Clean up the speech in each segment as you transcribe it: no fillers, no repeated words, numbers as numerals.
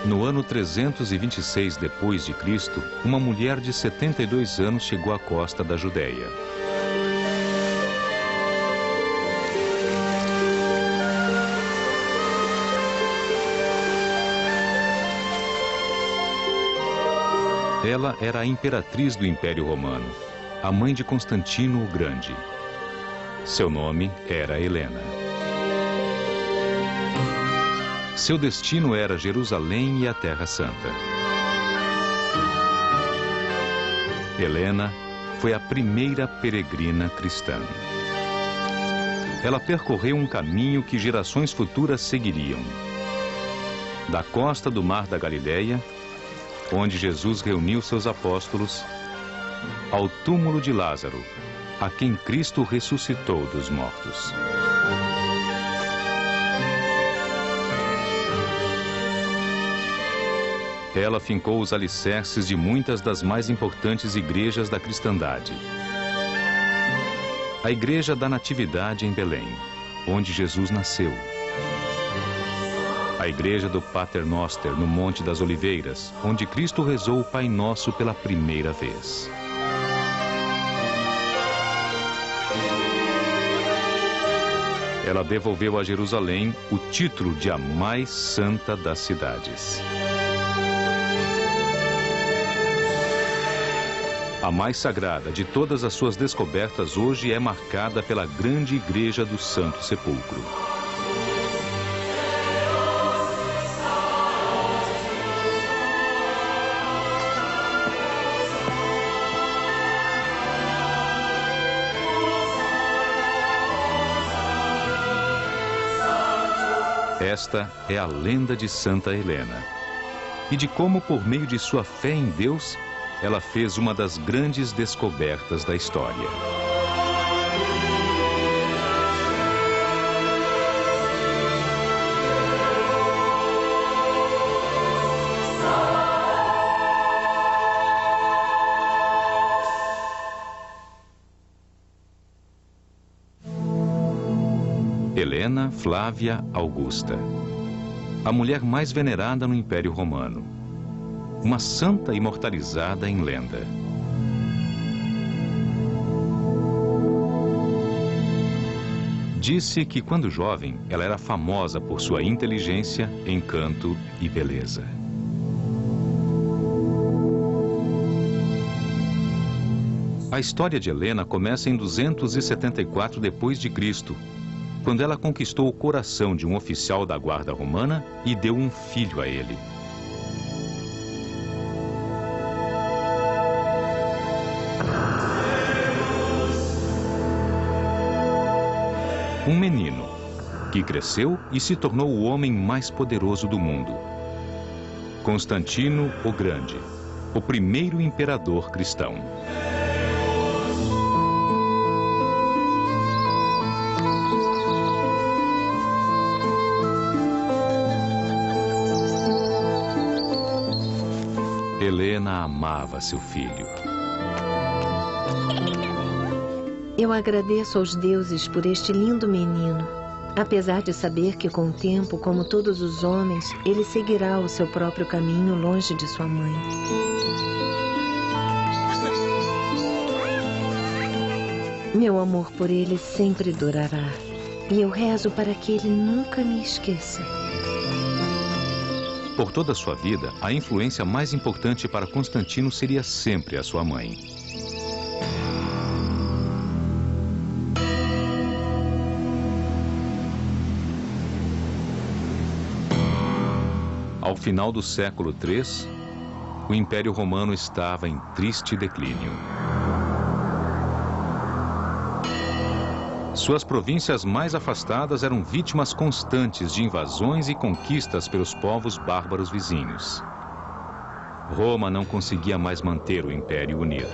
No ano 326 depois de Cristo, uma mulher de 72 anos chegou à costa da Judéia. Ela era a imperatriz do Império Romano, a mãe de Constantino o Grande. Seu nome era Helena. Seu destino era Jerusalém e a Terra Santa. Helena foi a primeira peregrina cristã. Ela percorreu um caminho que gerações futuras seguiriam. Da costa do Mar da Galileia, onde Jesus reuniu seus apóstolos, ao túmulo de Lázaro, a quem Cristo ressuscitou dos mortos. Ela fincou os alicerces de muitas das mais importantes igrejas da cristandade. A Igreja da Natividade em Belém, onde Jesus nasceu. A Igreja do Pater Noster, no Monte das Oliveiras, onde Cristo rezou o Pai Nosso pela primeira vez. Ela devolveu a Jerusalém o título de a mais santa das cidades. A mais sagrada de todas as suas descobertas hoje é marcada pela grande Igreja do Santo Sepulcro. Esta é a lenda de Santa Helena e de como, por meio de sua fé em Deus, ela fez uma das grandes descobertas da história. Helena Flávia Augusta, a mulher mais venerada no Império Romano. Uma santa imortalizada em lenda. Disse que, quando jovem, ela era famosa por sua inteligência, encanto e beleza. A história de Helena começa em 274 d.C., quando ela conquistou o coração de um oficial da guarda romana e deu um filho a ele. Um menino que cresceu e se tornou o homem mais poderoso do mundo. Constantino o Grande, o primeiro imperador cristão. Helena amava seu filho. Eu agradeço aos deuses por este lindo menino, apesar de saber que com o tempo, como todos os homens, ele seguirá o seu próprio caminho longe de sua mãe. Meu amor por ele sempre durará, e eu rezo para que ele nunca me esqueça. Por toda a sua vida, a influência mais importante para Constantino seria sempre a sua mãe. Ao final do século III, o Império Romano estava em triste declínio. Suas províncias mais afastadas eram vítimas constantes de invasões e conquistas pelos povos bárbaros vizinhos. Roma não conseguia mais manter o Império unido.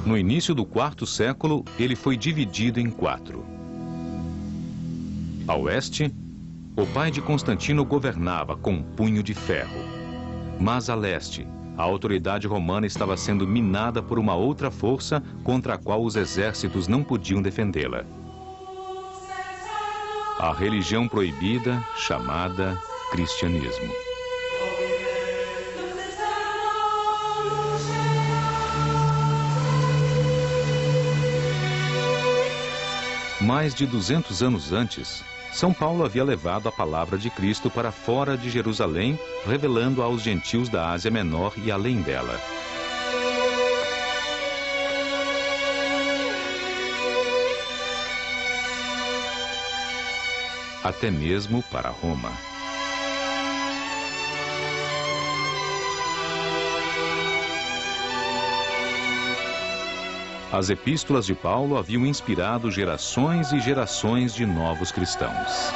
No início do IV século, ele foi dividido em 4. A oeste, o pai de Constantino governava com um punho de ferro. Mas a leste, a autoridade romana estava sendo minada por uma outra força contra a qual os exércitos não podiam defendê-la. A religião proibida, chamada cristianismo. Mais de 200 anos antes, São Paulo havia levado a palavra de Cristo para fora de Jerusalém, revelando aos gentios da Ásia Menor e além dela. Até mesmo para Roma. As epístolas de Paulo haviam inspirado gerações e gerações de novos cristãos.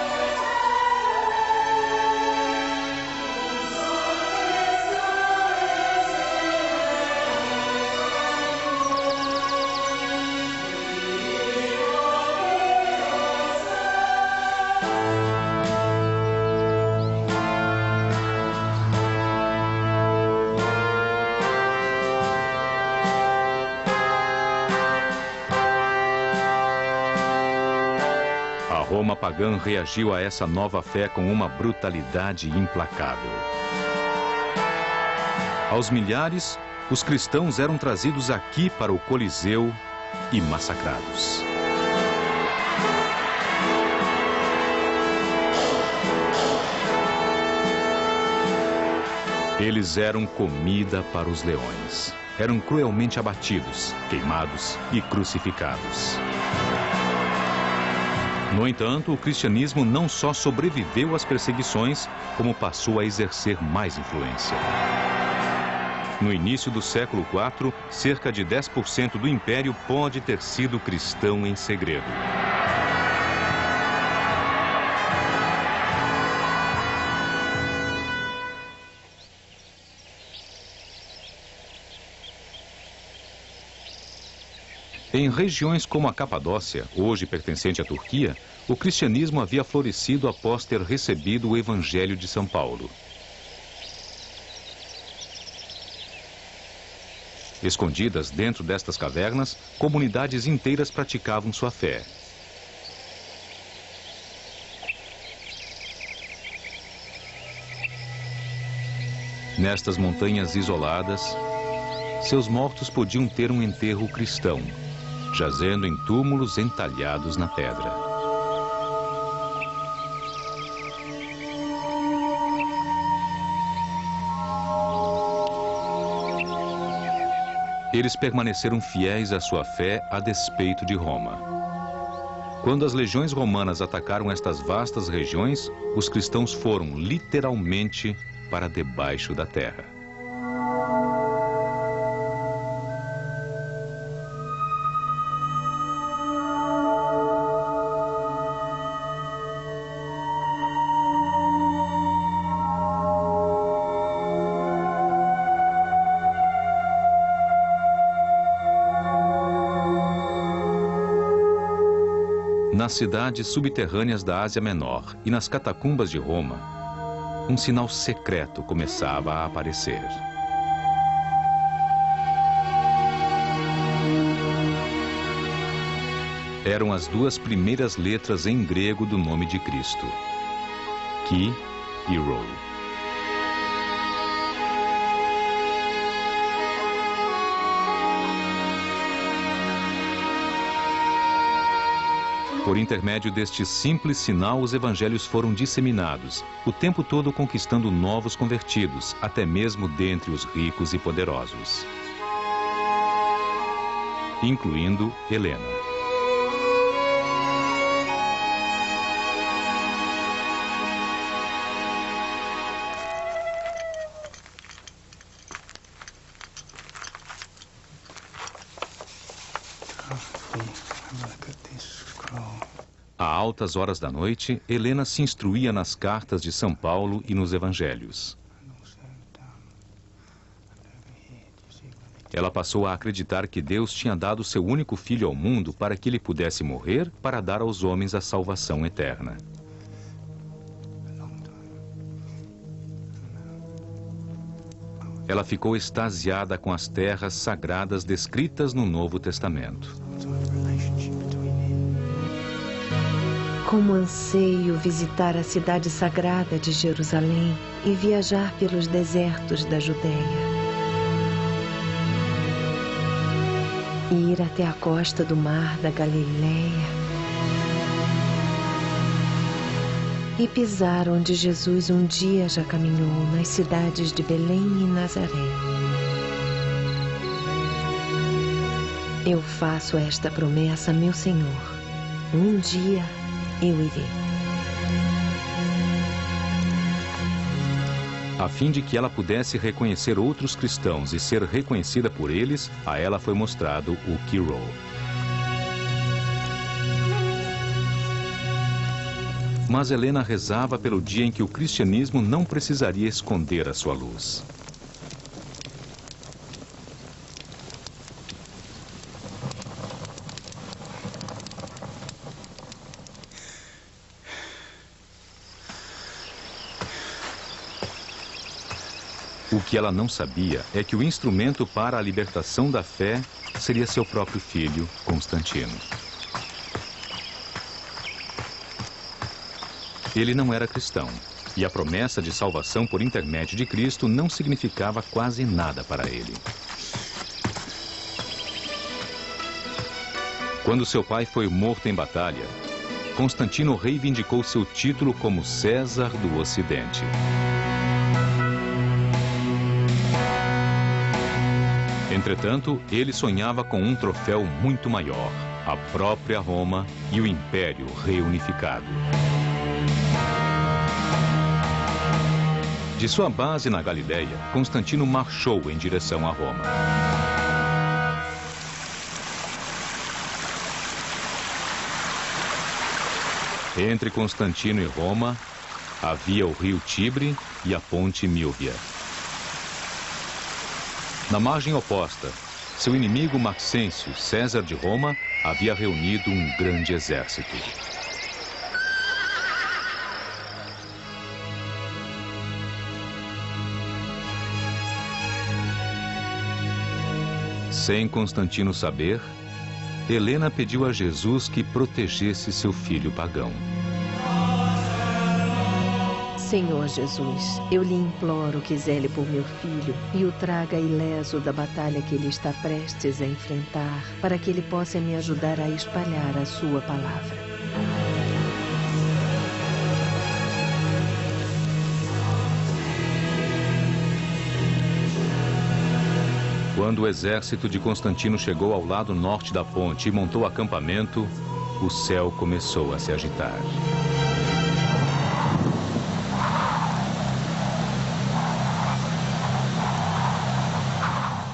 Roma pagã reagiu a essa nova fé com uma brutalidade implacável. Aos milhares, os cristãos eram trazidos aqui para o Coliseu e massacrados. Eles eram comida para os leões. Eram cruelmente abatidos, queimados e crucificados. No entanto, o cristianismo não só sobreviveu às perseguições, como passou a exercer mais influência. No início do século IV, cerca de 10% do império pode ter sido cristão em segredo. Em regiões como a Capadócia, hoje pertencente à Turquia, o cristianismo havia florescido após ter recebido o Evangelho de São Paulo. Escondidas dentro destas cavernas, comunidades inteiras praticavam sua fé. Nestas montanhas isoladas, seus mortos podiam ter um enterro cristão, jazendo em túmulos entalhados na pedra. Eles permaneceram fiéis à sua fé a despeito de Roma. Quando as legiões romanas atacaram estas vastas regiões, os cristãos foram literalmente para debaixo da terra. Nas cidades subterrâneas da Ásia Menor e nas catacumbas de Roma, um sinal secreto começava a aparecer. Eram as duas primeiras letras em grego do nome de Cristo, Chi e Rho. Por intermédio deste simples sinal, os evangelhos foram disseminados, o tempo todo conquistando novos convertidos, até mesmo dentre os ricos e poderosos, incluindo Helena. A altas horas da noite, Helena se instruía nas cartas de São Paulo e nos evangelhos. Ela passou a acreditar que Deus tinha dado seu único filho ao mundo para que ele pudesse morrer para dar aos homens a salvação eterna. Ela ficou extasiada com as terras sagradas descritas no Novo Testamento. Como anseio visitar a cidade sagrada de Jerusalém e viajar pelos desertos da Judéia. E ir até a costa do mar da Galileia. E pisar onde Jesus um dia já caminhou, nas cidades de Belém e Nazaré. Eu faço esta promessa, meu Senhor. Um dia eu irei. A fim de que ela pudesse reconhecer outros cristãos e ser reconhecida por eles, a ela foi mostrado o Quiró. Mas Helena rezava pelo dia em que o cristianismo não precisaria esconder a sua luz. O que ela não sabia é que o instrumento para a libertação da fé seria seu próprio filho, Constantino. Ele não era cristão, e a promessa de salvação por intermédio de Cristo não significava quase nada para ele. Quando seu pai foi morto em batalha, Constantino reivindicou seu título como César do Ocidente. Entretanto, ele sonhava com um troféu muito maior, a própria Roma e o Império reunificado. De sua base na Galileia, Constantino marchou em direção a Roma. Entre Constantino e Roma, havia o rio Tibre e a ponte Mílvia. Na margem oposta, seu inimigo Maxêncio, César de Roma, havia reunido um grande exército. Sem Constantino saber, Helena pediu a Jesus que protegesse seu filho pagão. Senhor Jesus, eu lhe imploro que zele por meu filho e o traga ileso da batalha que ele está prestes a enfrentar, para que ele possa me ajudar a espalhar a sua palavra. Quando o exército de Constantino chegou ao lado norte da ponte e montou acampamento, o céu começou a se agitar.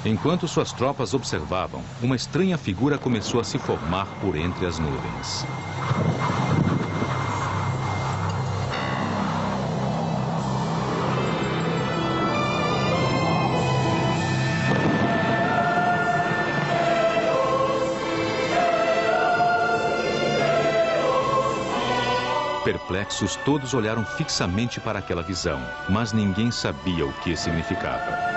Enquanto suas tropas observavam, uma estranha figura começou a se formar por entre as nuvens. Perplexos, todos olharam fixamente para aquela visão, mas ninguém sabia o que significava.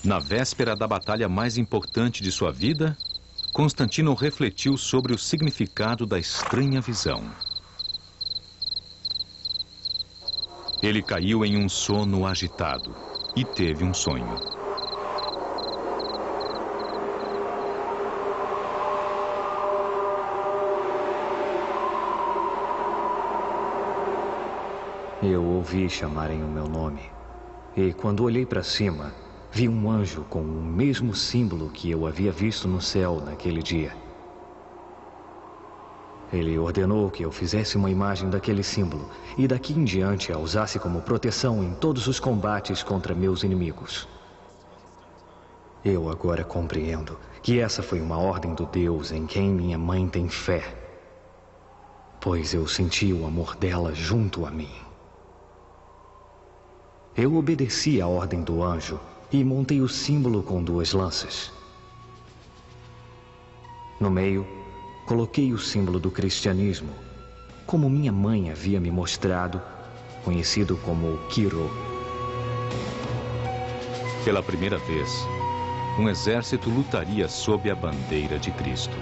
Na véspera da batalha mais importante de sua vida, Constantino refletiu sobre o significado da estranha visão. Ele caiu em um sono agitado e teve um sonho. Eu ouvi chamarem o meu nome, e quando olhei para cima, vi um anjo com o mesmo símbolo que eu havia visto no céu naquele dia. Ele ordenou que eu fizesse uma imagem daquele símbolo e daqui em diante a usasse como proteção em todos os combates contra meus inimigos. Eu agora compreendo que essa foi uma ordem do Deus em quem minha mãe tem fé, pois eu senti o amor dela junto a mim. Eu obedeci à ordem do anjo e montei o símbolo com 2 lanças. No meio, coloquei o símbolo do cristianismo, como minha mãe havia me mostrado, conhecido como Quiro. Pela primeira vez, um exército lutaria sob a bandeira de Cristo.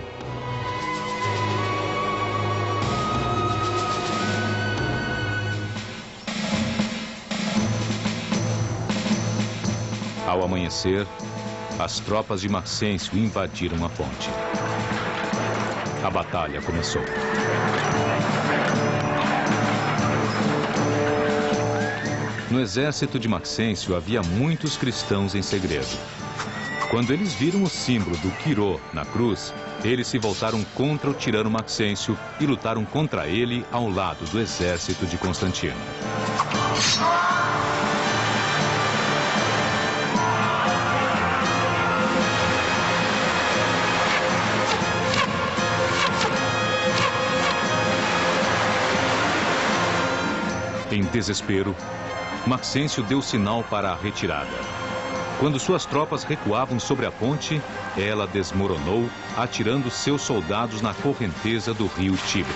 Ao amanhecer, as tropas de Maxêncio invadiram a ponte. A batalha começou. No exército de Maxêncio havia muitos cristãos em segredo. Quando eles viram o símbolo do Quirô na cruz, eles se voltaram contra o tirano Maxêncio e lutaram contra ele ao lado do exército de Constantino. Em desespero, Maxêncio deu sinal para a retirada. Quando suas tropas recuavam sobre a ponte, ela desmoronou, atirando seus soldados na correnteza do rio Tibre.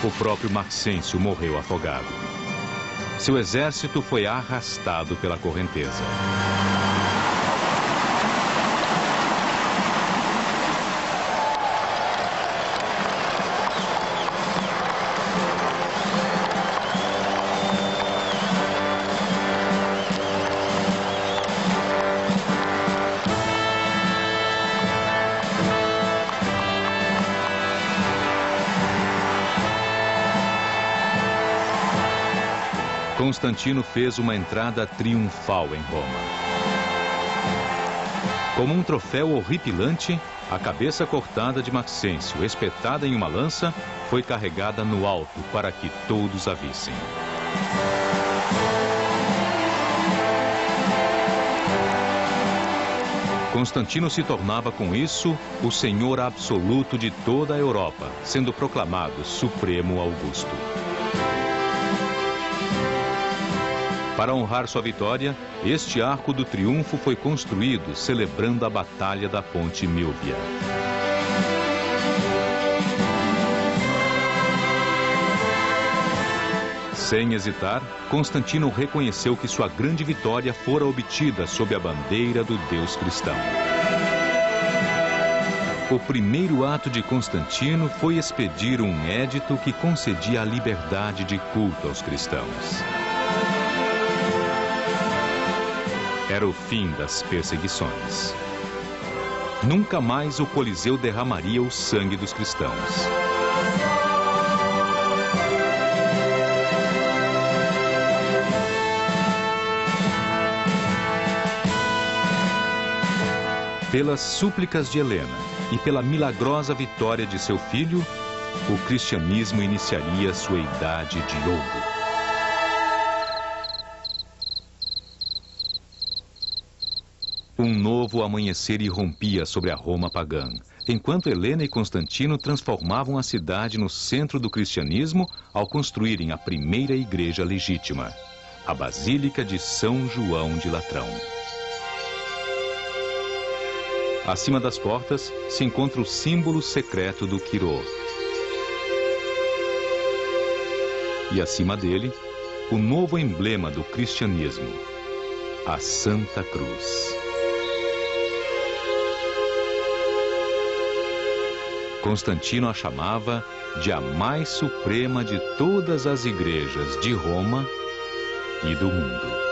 O próprio Maxêncio morreu afogado. Seu exército foi arrastado pela correnteza. Constantino fez uma entrada triunfal em Roma. Como um troféu horripilante, a cabeça cortada de Maxêncio, espetada em uma lança, foi carregada no alto para que todos a vissem. Constantino se tornava com isso o senhor absoluto de toda a Europa, sendo proclamado Supremo Augusto. Para honrar sua vitória, este arco do triunfo foi construído celebrando a Batalha da Ponte Milvia. Sem hesitar, Constantino reconheceu que sua grande vitória fora obtida sob a bandeira do Deus cristão. O primeiro ato de Constantino foi expedir um édito que concedia a liberdade de culto aos cristãos. Era o fim das perseguições. Nunca mais o Coliseu derramaria o sangue dos cristãos. Pelas súplicas de Helena e pela milagrosa vitória de seu filho, o cristianismo iniciaria sua idade de ouro. Um novo amanhecer irrompia sobre a Roma pagã, enquanto Helena e Constantino transformavam a cidade no centro do cristianismo ao construírem a primeira igreja legítima, a Basílica de São João de Latrão. Acima das portas se encontra o símbolo secreto do Quirô. E acima dele, o novo emblema do cristianismo, a Santa Cruz. Constantino a chamava de a mais suprema de todas as igrejas de Roma e do mundo.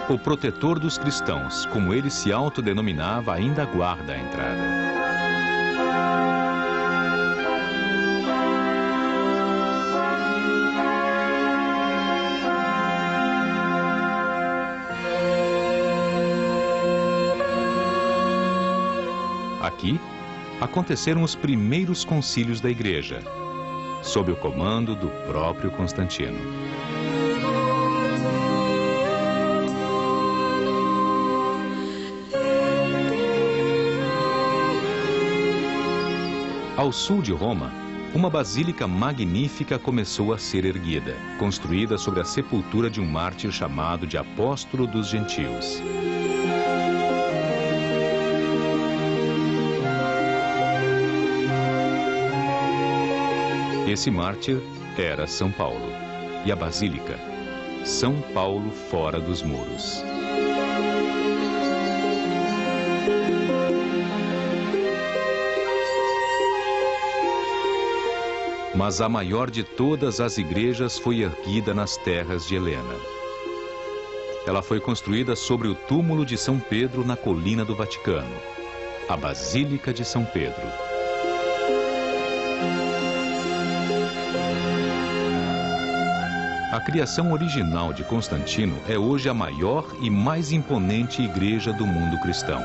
O protetor dos cristãos, como ele se autodenominava, ainda guarda a entrada. Aqui, aconteceram os primeiros concílios da Igreja, sob o comando do próprio Constantino. Ao sul de Roma, uma basílica magnífica começou a ser erguida, construída sobre a sepultura de um mártir chamado de Apóstolo dos Gentios. Esse mártir era São Paulo, e a basílica, São Paulo fora dos muros. Mas a maior de todas as igrejas foi erguida nas terras de Helena. Ela foi construída sobre o túmulo de São Pedro na colina do Vaticano, a Basílica de São Pedro. A criação original de Constantino é hoje a maior e mais imponente igreja do mundo cristão.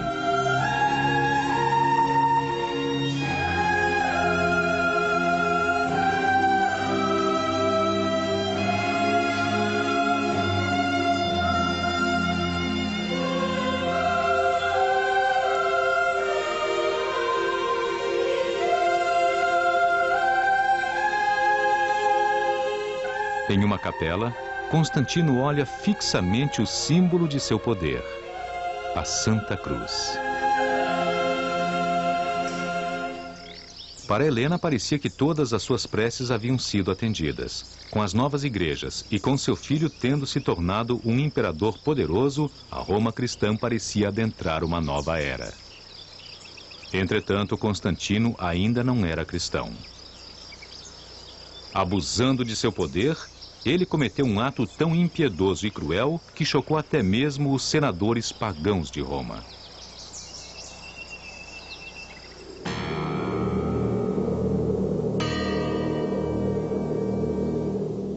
Em uma capela, Constantino olha fixamente o símbolo de seu poder, a Santa Cruz. Para Helena, parecia que todas as suas preces haviam sido atendidas. Com as novas igrejas e com seu filho tendo se tornado um imperador poderoso, a Roma cristã parecia adentrar uma nova era. Entretanto, Constantino ainda não era cristão. Abusando de seu poder, ele cometeu um ato tão impiedoso e cruel que chocou até mesmo os senadores pagãos de Roma.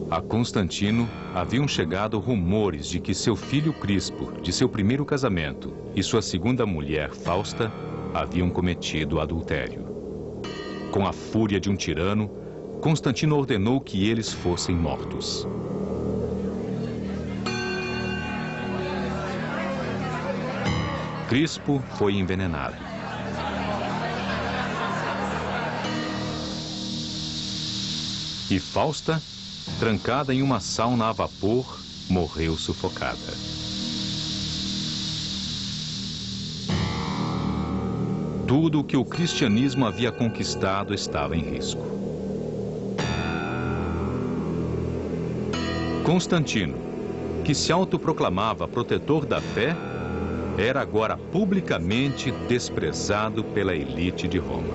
A Constantino haviam chegado rumores de que seu filho Crispo, de seu primeiro casamento, e sua segunda mulher, Fausta, haviam cometido adultério. Com a fúria de um tirano, Constantino ordenou que eles fossem mortos. Crispo foi envenenado. E Fausta, trancada em uma sauna a vapor, morreu sufocada. Tudo o que o cristianismo havia conquistado estava em risco. Constantino, que se autoproclamava protetor da fé, era agora publicamente desprezado pela elite de Roma.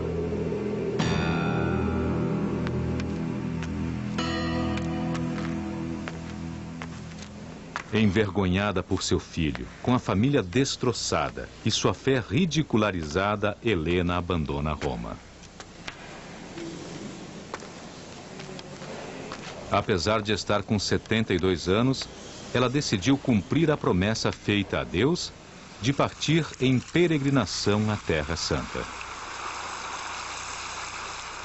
Envergonhada por seu filho, com a família destroçada e sua fé ridicularizada, Helena abandona Roma. Apesar de estar com 72 anos, ela decidiu cumprir a promessa feita a Deus de partir em peregrinação à Terra Santa.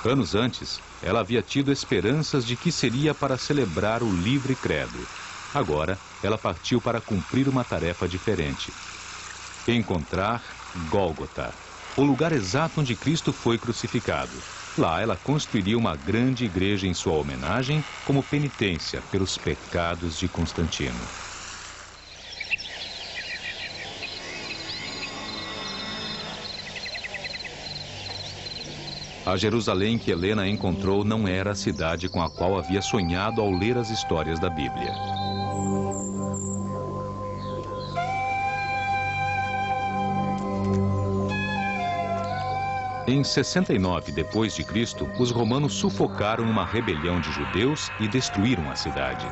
Anos antes, ela havia tido esperanças de que seria para celebrar o livre credo. Agora, ela partiu para cumprir uma tarefa diferente: encontrar Gólgota, o lugar exato onde Cristo foi crucificado. Lá ela construiria uma grande igreja em sua homenagem como penitência pelos pecados de Constantino. A Jerusalém que Helena encontrou não era a cidade com a qual havia sonhado ao ler as histórias da Bíblia. Em 69 d.C., os romanos sufocaram uma rebelião de judeus e destruíram a cidade.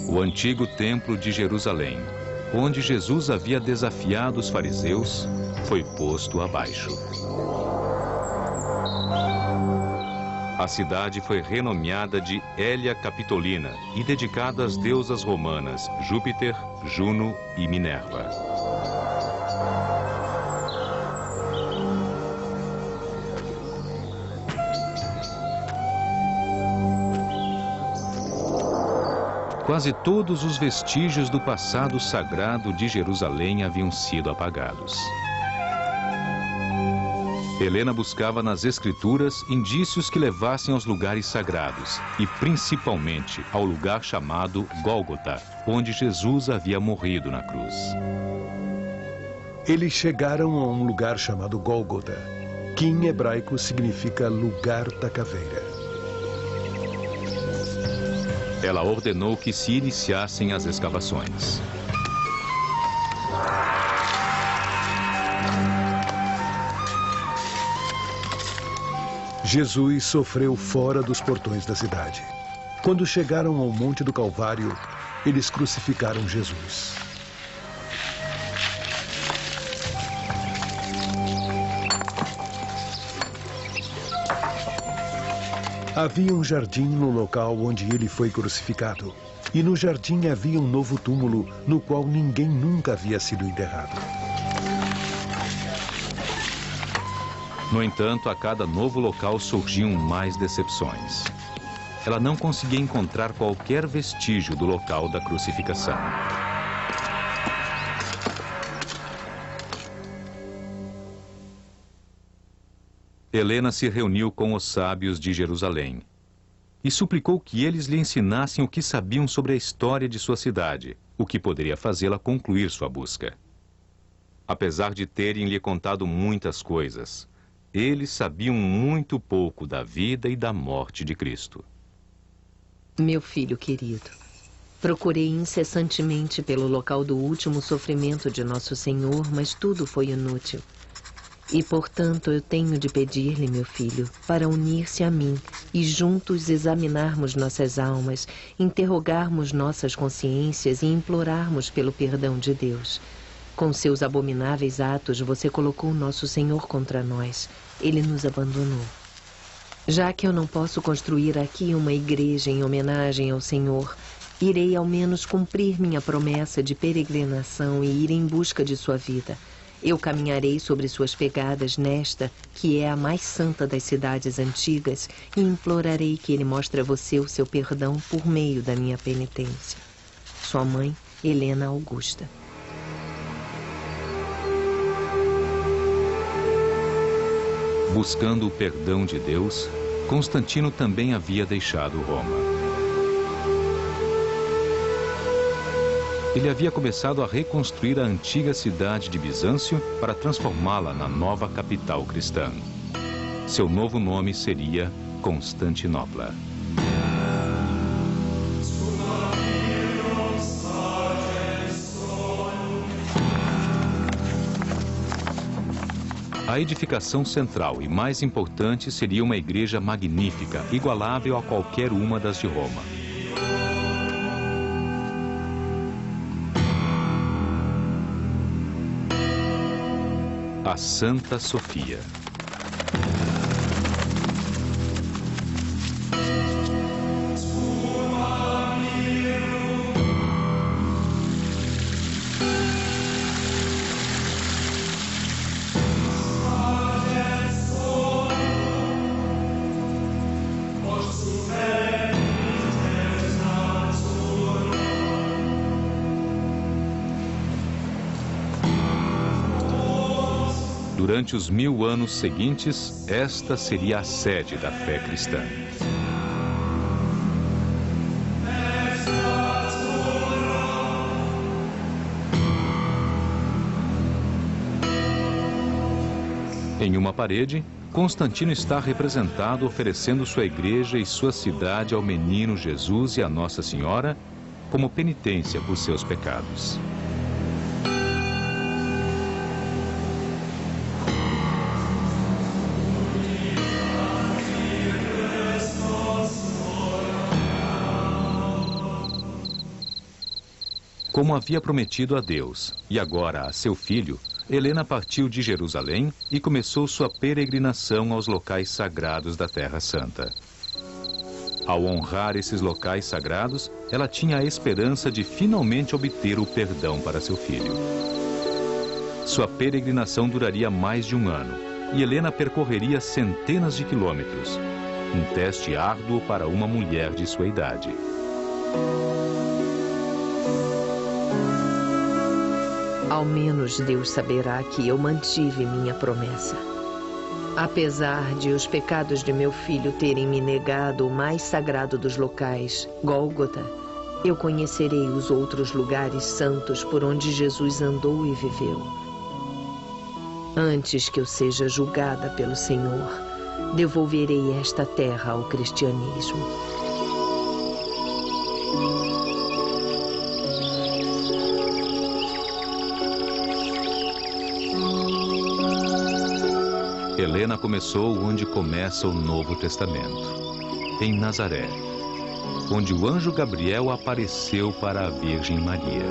O antigo templo de Jerusalém, onde Jesus havia desafiado os fariseus, foi posto abaixo. A cidade foi renomeada de Hélia Capitolina e dedicada às deusas romanas Júpiter, Juno e Minerva. Quase todos os vestígios do passado sagrado de Jerusalém haviam sido apagados. Helena buscava nas escrituras indícios que levassem aos lugares sagrados e principalmente ao lugar chamado Gólgota, onde Jesus havia morrido na cruz. Eles chegaram a um lugar chamado Gólgota, que em hebraico significa lugar da caveira. Ela ordenou que se iniciassem as escavações. Jesus sofreu fora dos portões da cidade. Quando chegaram ao Monte do Calvário, eles crucificaram Jesus. Havia um jardim no local onde ele foi crucificado. E no jardim havia um novo túmulo no qual ninguém nunca havia sido enterrado. No entanto, a cada novo local surgiam mais decepções. Ela não conseguia encontrar qualquer vestígio do local da crucificação. Helena se reuniu com os sábios de Jerusalém e suplicou que eles lhe ensinassem o que sabiam sobre a história de sua cidade, o que poderia fazê-la concluir sua busca. Apesar de terem lhe contado muitas coisas, eles sabiam muito pouco da vida e da morte de Cristo. Meu filho querido, procurei incessantemente pelo local do último sofrimento de Nosso Senhor, mas tudo foi inútil. E, portanto, eu tenho de pedir-lhe, meu filho, para unir-se a mim e juntos examinarmos nossas almas, interrogarmos nossas consciências e implorarmos pelo perdão de Deus. Com seus abomináveis atos, você colocou Nosso Senhor contra nós. Ele nos abandonou. Já que eu não posso construir aqui uma igreja em homenagem ao Senhor, irei ao menos cumprir minha promessa de peregrinação e ir em busca de sua vida. Eu caminharei sobre suas pegadas nesta, que é a mais santa das cidades antigas, e implorarei que ele mostre a você o seu perdão por meio da minha penitência. Sua mãe, Helena Augusta. Buscando o perdão de Deus, Constantino também havia deixado Roma. Ele havia começado a reconstruir a antiga cidade de Bizâncio para transformá-la na nova capital cristã. Seu novo nome seria Constantinopla. A edificação central e mais importante seria uma igreja magnífica, igualável a qualquer uma das de Roma. A Santa Sofia. Durante os 1000 anos seguintes, esta seria a sede da fé cristã. Em uma parede, Constantino está representado oferecendo sua igreja e sua cidade ao menino Jesus e à Nossa Senhora como penitência por seus pecados. Como havia prometido a Deus e agora a seu filho, Helena partiu de Jerusalém e começou sua peregrinação aos locais sagrados da Terra Santa. Ao honrar esses locais sagrados, ela tinha a esperança de finalmente obter o perdão para seu filho. Sua peregrinação duraria mais de um ano e Helena percorreria centenas de quilômetros. Um teste árduo para uma mulher de sua idade. Ao menos Deus saberá que eu mantive minha promessa. Apesar de os pecados de meu filho terem me negado o mais sagrado dos locais, Gólgota, eu conhecerei os outros lugares santos por onde Jesus andou e viveu. Antes que eu seja julgada pelo Senhor, devolverei esta terra ao cristianismo. Helena começou onde começa o Novo Testamento, em Nazaré, onde o anjo Gabriel apareceu para a Virgem Maria.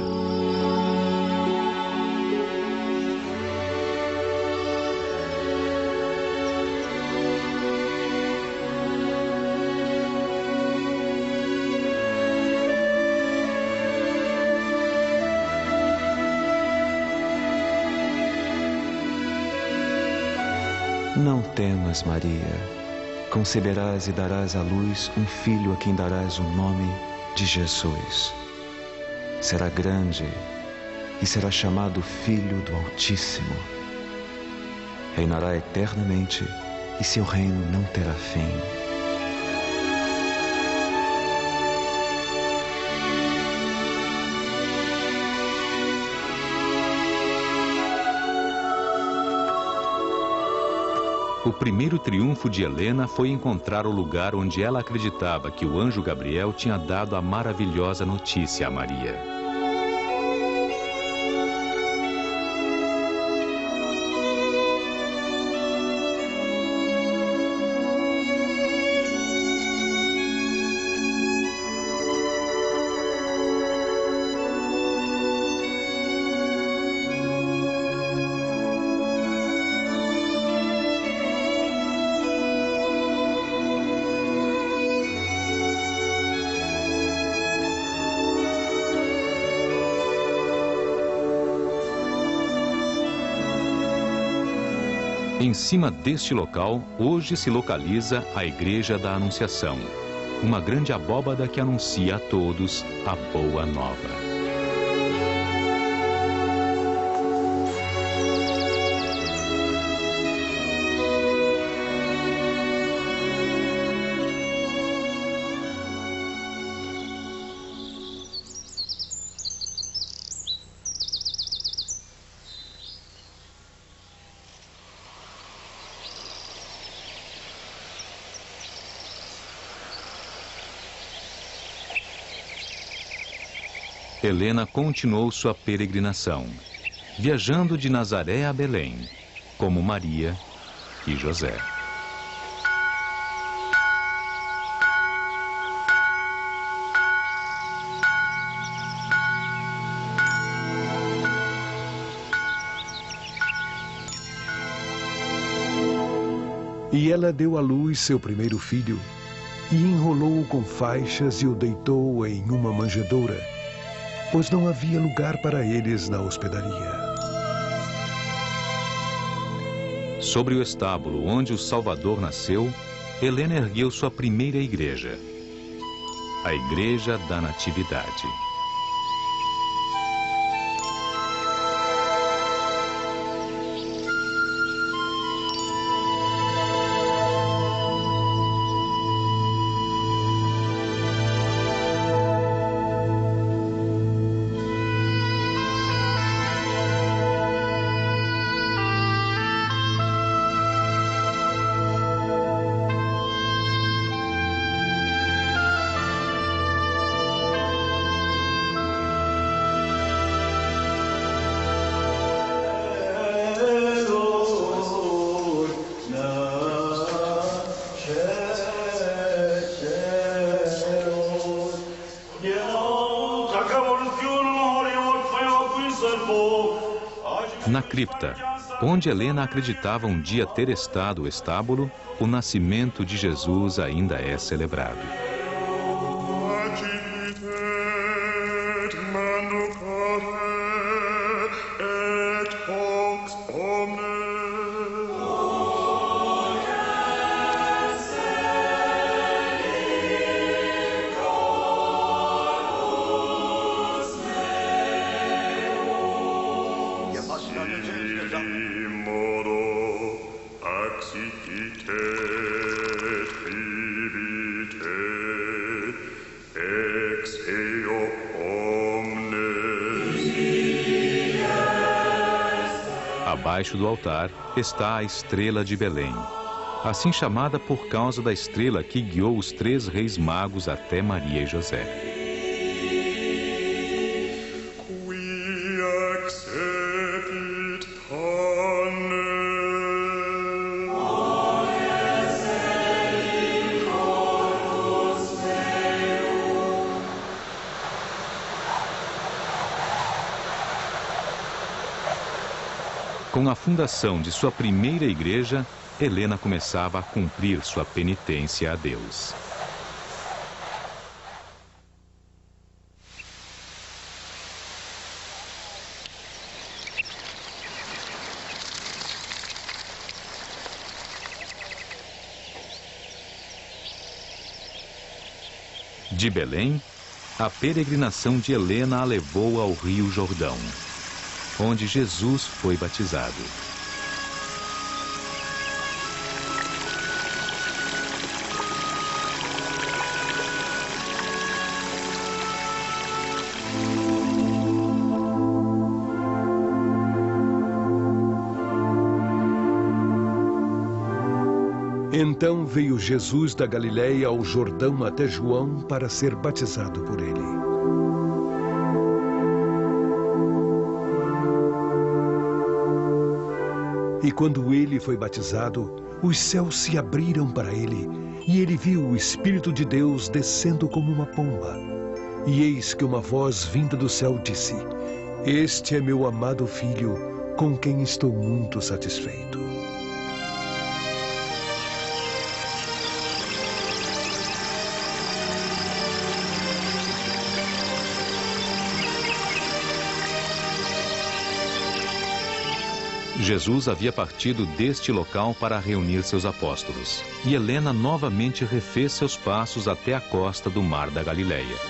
Não temas, Maria. Conceberás e darás à luz um filho a quem darás o nome de Jesus. Será grande e será chamado Filho do Altíssimo. Reinará eternamente e seu reino não terá fim. O primeiro triunfo de Helena foi encontrar o lugar onde ela acreditava que o anjo Gabriel tinha dado a maravilhosa notícia a Maria. Em cima deste local, hoje se localiza a Igreja da Anunciação, uma grande abóbada que anuncia a todos a Boa Nova. Helena continuou sua peregrinação, viajando de Nazaré a Belém, como Maria e José. E ela deu à luz seu primeiro filho, e enrolou-o com faixas e o deitou em uma manjedoura, pois não havia lugar para eles na hospedaria. Sobre o estábulo onde o Salvador nasceu, Helena ergueu sua primeira igreja, a Igreja da Natividade. Na cripta, onde Helena acreditava um dia ter estado o estábulo, o nascimento de Jesus ainda é celebrado. Abaixo do altar está a estrela de Belém, assim chamada por causa da estrela que guiou os 3 reis magos até Maria e José. Com a fundação de sua primeira igreja, Helena começava a cumprir sua penitência a Deus. De Belém, a peregrinação de Helena a levou ao Rio Jordão, onde Jesus foi batizado. Então veio Jesus da Galiléia ao Jordão até João para ser batizado por ele. E quando ele foi batizado, os céus se abriram para ele, e ele viu o Espírito de Deus descendo como uma pomba. E eis que uma voz vinda do céu disse: Este é meu amado filho, com quem estou muito satisfeito. Jesus havia partido deste local para reunir seus apóstolos, e Helena novamente refez seus passos até a costa do Mar da Galileia.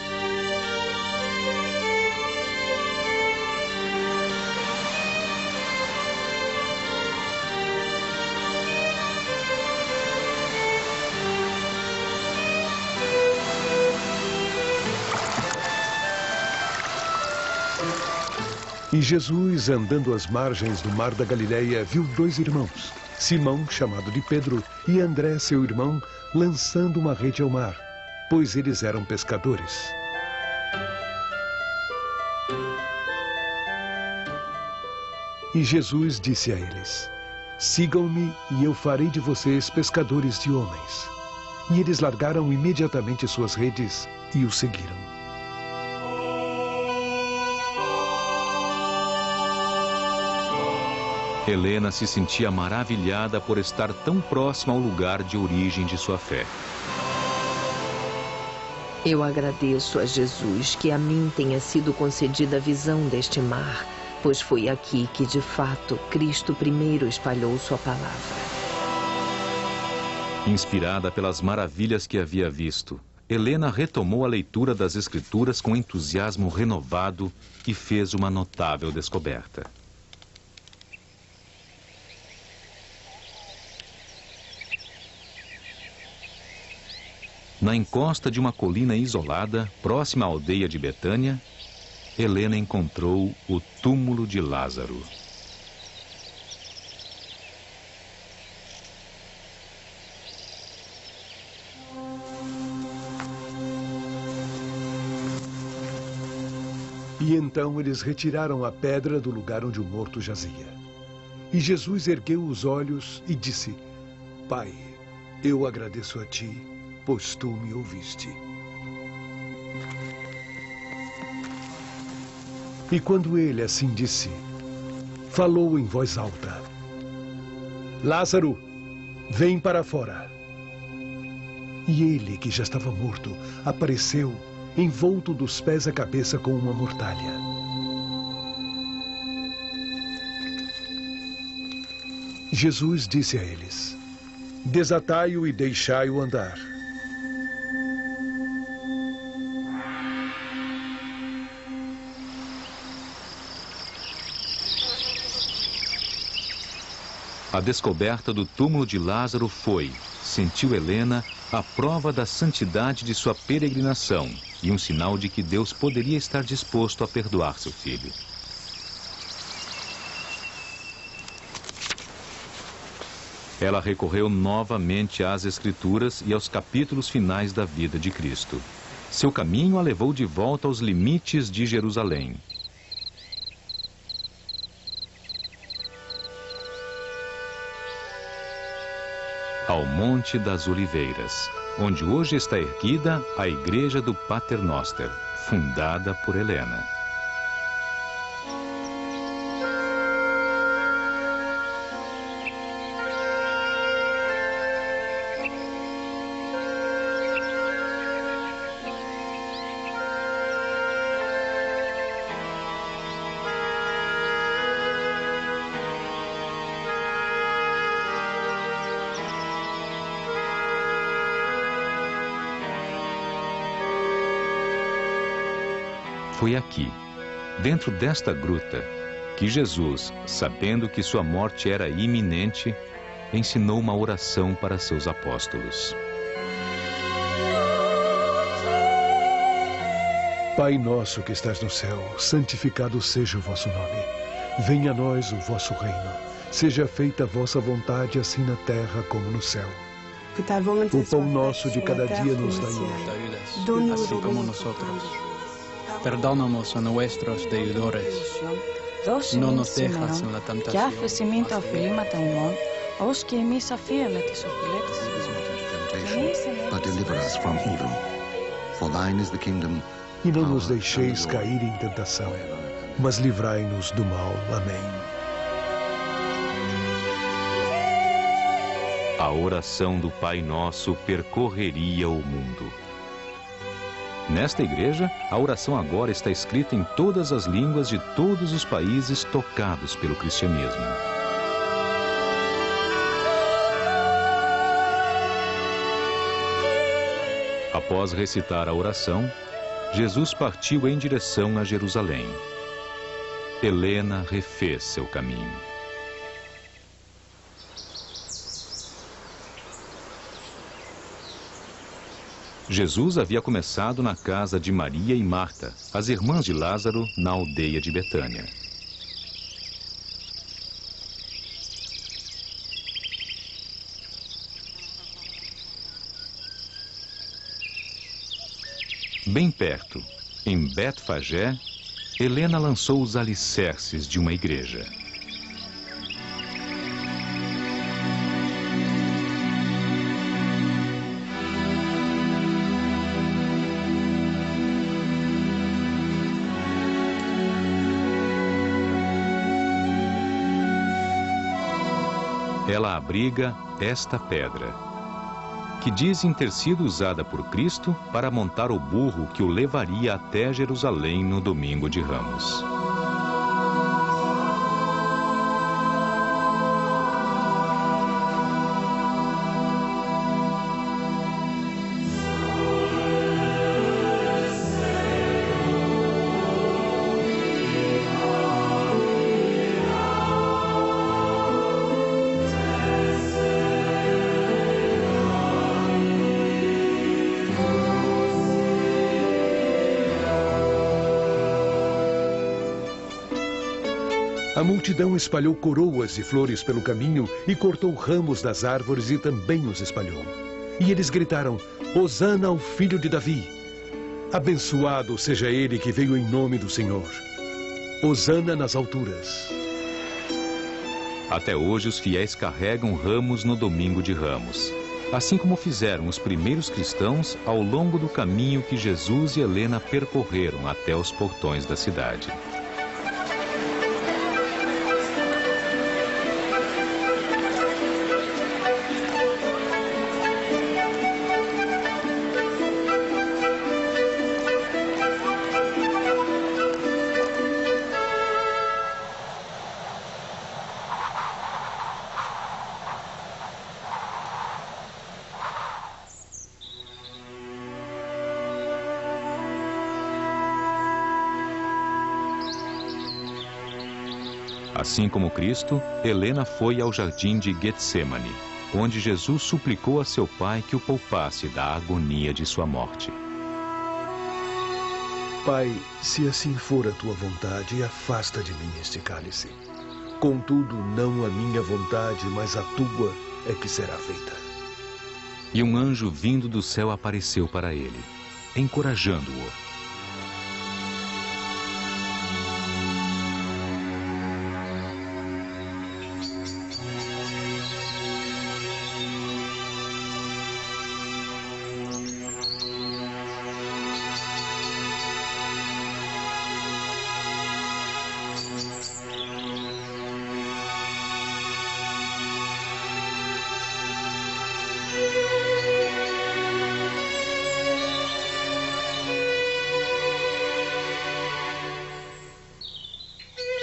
E Jesus, andando às margens do Mar da Galileia, viu 2 irmãos, Simão, chamado de Pedro, e André, seu irmão, lançando uma rede ao mar, pois eles eram pescadores. E Jesus disse a eles: Sigam-me e eu farei de vocês pescadores de homens. E eles largaram imediatamente suas redes e o seguiram. Helena se sentia maravilhada por estar tão próxima ao lugar de origem de sua fé. Eu agradeço a Jesus que a mim tenha sido concedida a visão deste mar, pois foi aqui que, de fato, Cristo primeiro espalhou sua palavra. Inspirada pelas maravilhas que havia visto, Helena retomou a leitura das Escrituras com entusiasmo renovado e fez uma notável descoberta. Na encosta de uma colina isolada, próxima à aldeia de Betânia, Helena encontrou o túmulo de Lázaro. E então eles retiraram a pedra do lugar onde o morto jazia. E Jesus ergueu os olhos e disse: Pai, eu agradeço a ti, pois tu me ouviste. E quando ele assim disse, falou em voz alta: Lázaro, vem para fora. E ele, que já estava morto, apareceu, envolto dos pés à cabeça com uma mortalha. Jesus disse a eles: desatai-o e deixai-o andar. A descoberta do túmulo de Lázaro foi, sentiu Helena, a prova da santidade de sua peregrinação e um sinal de que Deus poderia estar disposto a perdoar seu filho. Ela recorreu novamente às Escrituras e aos capítulos finais da vida de Cristo. Seu caminho a levou de volta aos limites de Jerusalém. Ao Monte das Oliveiras, onde hoje está erguida a Igreja do Pater Noster, fundada por Helena. Foi aqui, dentro desta gruta, que Jesus, sabendo que sua morte era iminente, ensinou uma oração para seus apóstolos. Pai nosso que estás no céu, santificado seja o vosso nome. Venha a nós o vosso reino. Seja feita a vossa vontade, assim na terra como no céu. O pão nosso de cada dia nos dai hoje. Así como nosotros perdonamos a nuestros deudores. No nos dejas en la tentación, but deliver us from evil. For thine is the kingdom. E não nos deixeis cair em tentação, mas livrai-nos do mal. Amém. A oração do Pai Nosso percorreria o mundo. Nesta igreja, a oração agora está escrita em todas as línguas de todos os países tocados pelo cristianismo. Após recitar a oração, Jesus partiu em direção a Jerusalém. Helena refez seu caminho. Jesus havia começado na casa de Maria e Marta, as irmãs de Lázaro, na aldeia de Betânia. Bem perto, em Betfagé, Helena lançou os alicerces de uma igreja. Ela abriga esta pedra, que dizem ter sido usada por Cristo para montar o burro que o levaria até Jerusalém no domingo de Ramos. A multidão espalhou coroas e flores pelo caminho e cortou ramos das árvores e também os espalhou. E eles gritaram: Hosana ao filho de Davi! Abençoado seja ele que veio em nome do Senhor! Hosana nas alturas! Até hoje os fiéis carregam ramos no domingo de Ramos, assim como fizeram os primeiros cristãos ao longo do caminho que Jesus e Helena percorreram até os portões da cidade. Assim como Cristo, Helena foi ao jardim de Getsemane, onde Jesus suplicou a seu pai que o poupasse da agonia de sua morte. Pai, se assim for a tua vontade, afasta de mim este cálice. Contudo, não a minha vontade, mas a tua é que será feita. E um anjo vindo do céu apareceu para ele, encorajando-o.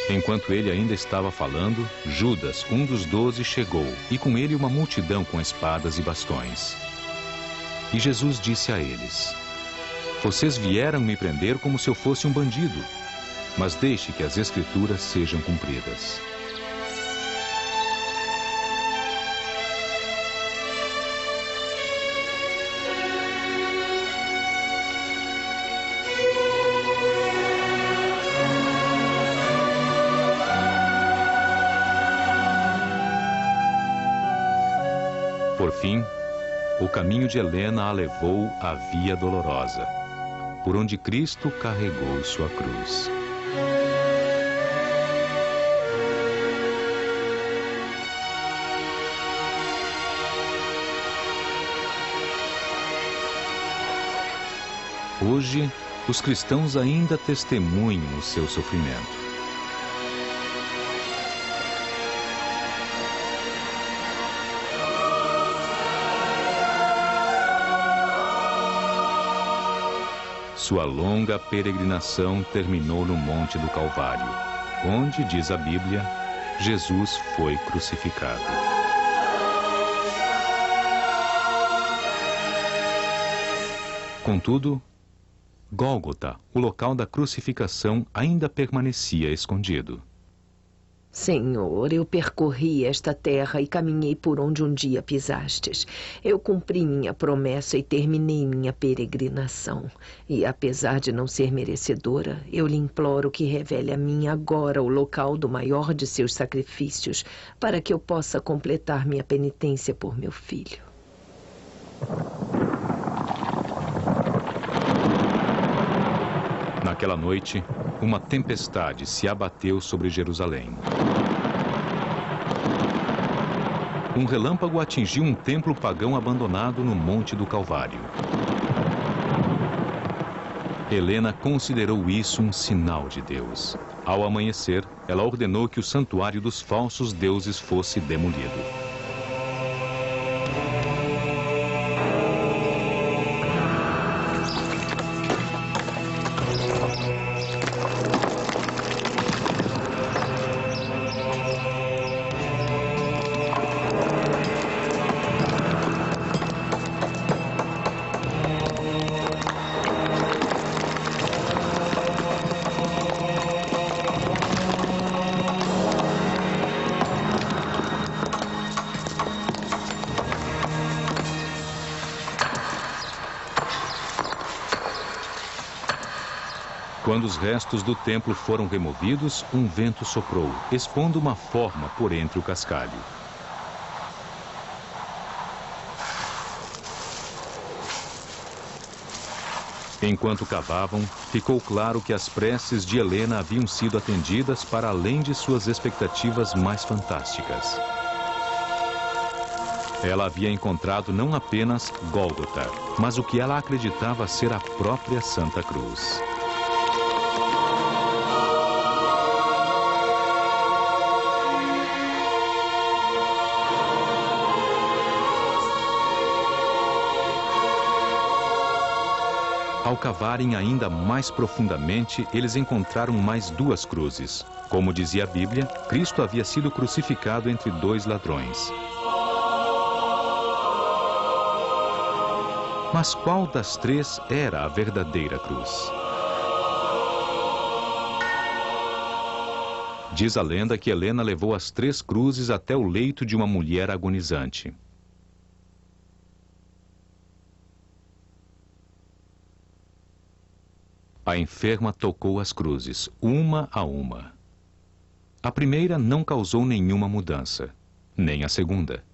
Enquanto ele ainda estava falando, Judas, um dos 12, chegou, e com ele uma multidão com espadas e bastões. E Jesus disse a eles: Vocês vieram me prender como se eu fosse um bandido, mas deixe que as Escrituras sejam cumpridas. Por fim, o caminho de Helena a levou à Via Dolorosa, por onde Cristo carregou sua cruz. Hoje, os cristãos ainda testemunham o seu sofrimento. Sua longa peregrinação terminou no Monte do Calvário, onde, diz a Bíblia, Jesus foi crucificado. Contudo, Gólgota, o local da crucificação, ainda permanecia escondido. Senhor, eu percorri esta terra e caminhei por onde um dia pisastes. Eu cumpri minha promessa e terminei minha peregrinação. E apesar de não ser merecedora, eu lhe imploro que revele a mim agora o local do maior de seus sacrifícios, para que eu possa completar minha penitência por meu filho. Naquela noite, uma tempestade se abateu sobre Jerusalém. Um relâmpago atingiu um templo pagão abandonado no Monte do Calvário. Helena considerou isso um sinal de Deus. Ao amanhecer, ela ordenou que o santuário dos falsos deuses fosse demolido. Quando os restos do templo foram removidos, um vento soprou, expondo uma forma por entre o cascalho. Enquanto cavavam, ficou claro que as preces de Helena haviam sido atendidas para além de suas expectativas mais fantásticas. Ela havia encontrado não apenas Gólgota, mas o que ela acreditava ser a própria Santa Cruz. Ao cavarem ainda mais profundamente, eles encontraram mais 2 cruzes. Como dizia a Bíblia, Cristo havia sido crucificado entre 2 ladrões. Mas qual das 3 era a verdadeira cruz? Diz a lenda que Helena levou as 3 cruzes até o leito de uma mulher agonizante. A enferma tocou as cruzes, uma a uma. A primeira não causou nenhuma mudança, nem a segunda.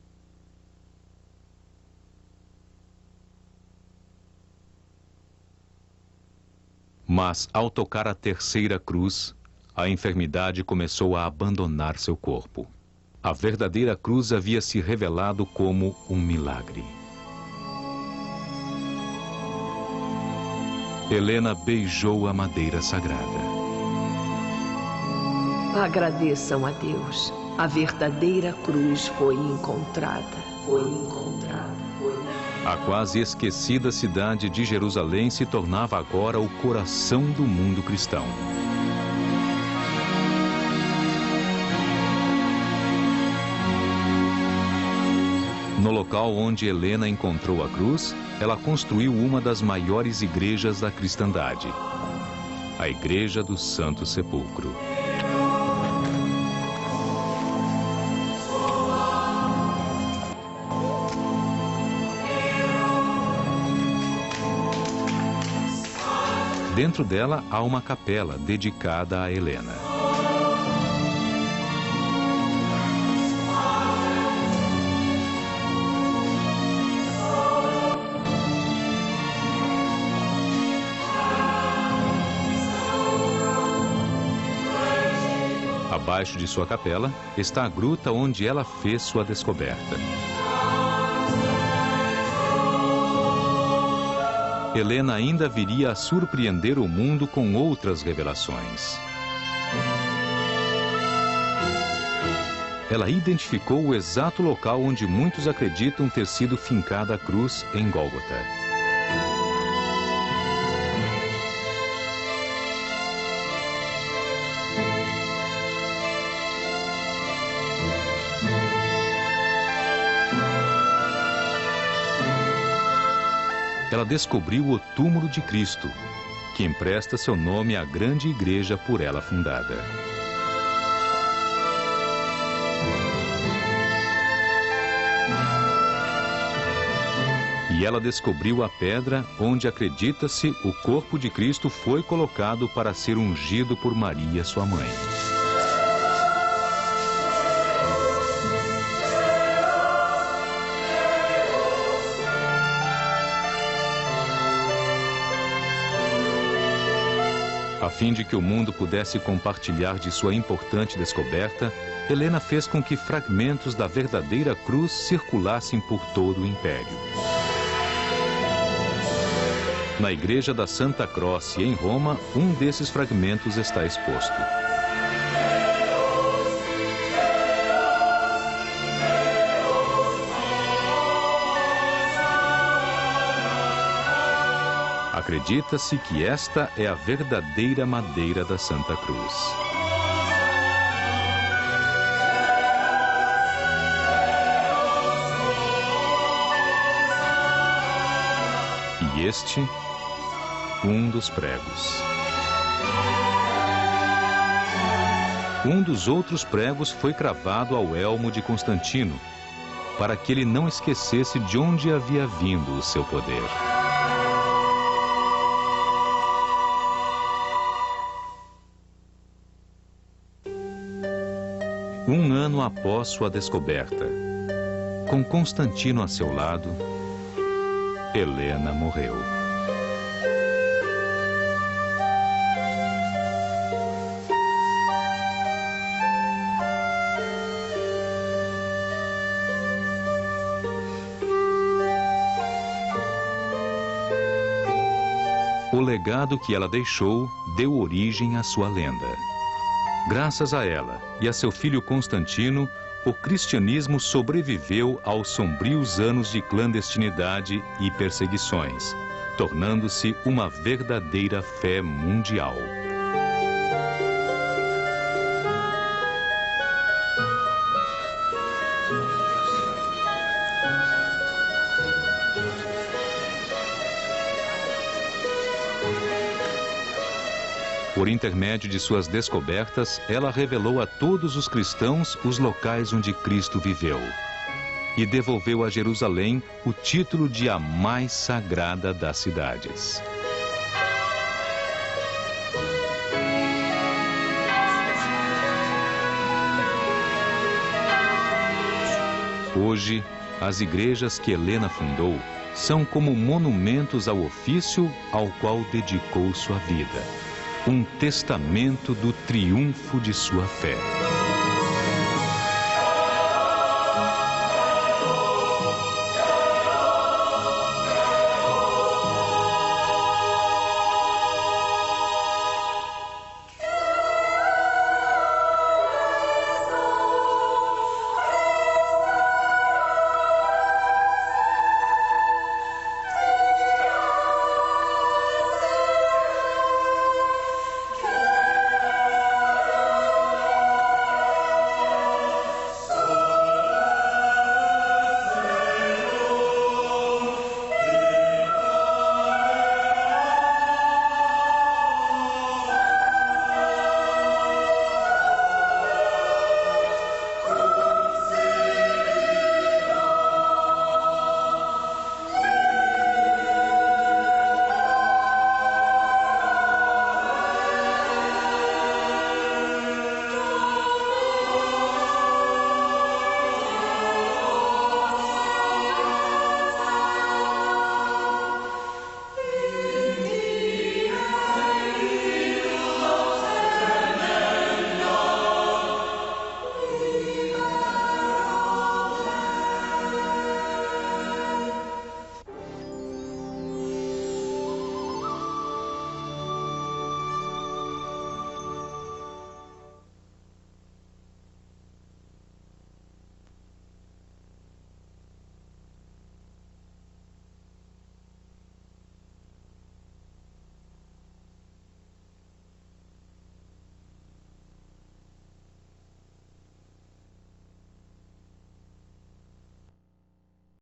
Mas, ao tocar a terceira cruz, a enfermidade começou a abandonar seu corpo. A verdadeira cruz havia se revelado como um milagre. Helena beijou a madeira sagrada. Agradeçam a Deus. A verdadeira cruz foi encontrada. A quase esquecida cidade de Jerusalém se tornava agora o coração do mundo cristão. No local onde Helena encontrou a cruz, ela construiu uma das maiores igrejas da cristandade, a Igreja do Santo Sepulcro. Dentro dela há uma capela dedicada a Helena. Abaixo de sua capela está a gruta onde ela fez sua descoberta. Helena ainda viria a surpreender o mundo com outras revelações. Ela identificou o exato local onde muitos acreditam ter sido fincada a cruz em Gólgota. Ela descobriu o túmulo de Cristo, que empresta seu nome à grande igreja por ela fundada. E ela descobriu a pedra onde, acredita-se, o corpo de Cristo foi colocado para ser ungido por Maria, sua mãe. A fim de que o mundo pudesse compartilhar de sua importante descoberta, Helena fez com que fragmentos da verdadeira cruz circulassem por todo o império. Na igreja da Santa Croce, em Roma, um desses fragmentos está exposto. Acredita-se que esta é a verdadeira madeira da Santa Cruz. E este, um dos pregos. Um dos outros pregos foi cravado ao elmo de Constantino, para que ele não esquecesse de onde havia vindo o seu poder. Um ano após sua descoberta, com Constantino a seu lado, Helena morreu. O legado que ela deixou deu origem à sua lenda. Graças a ela e a seu filho Constantino, o cristianismo sobreviveu aos sombrios anos de clandestinidade e perseguições, tornando-se uma verdadeira fé mundial. O Por intermédio de suas descobertas, ela revelou a todos os cristãos os locais onde Cristo viveu. E devolveu a Jerusalém o título de a mais sagrada das cidades. Hoje, as igrejas que Helena fundou são como monumentos ao ofício ao qual dedicou sua vida. Um testamento do triunfo de sua fé.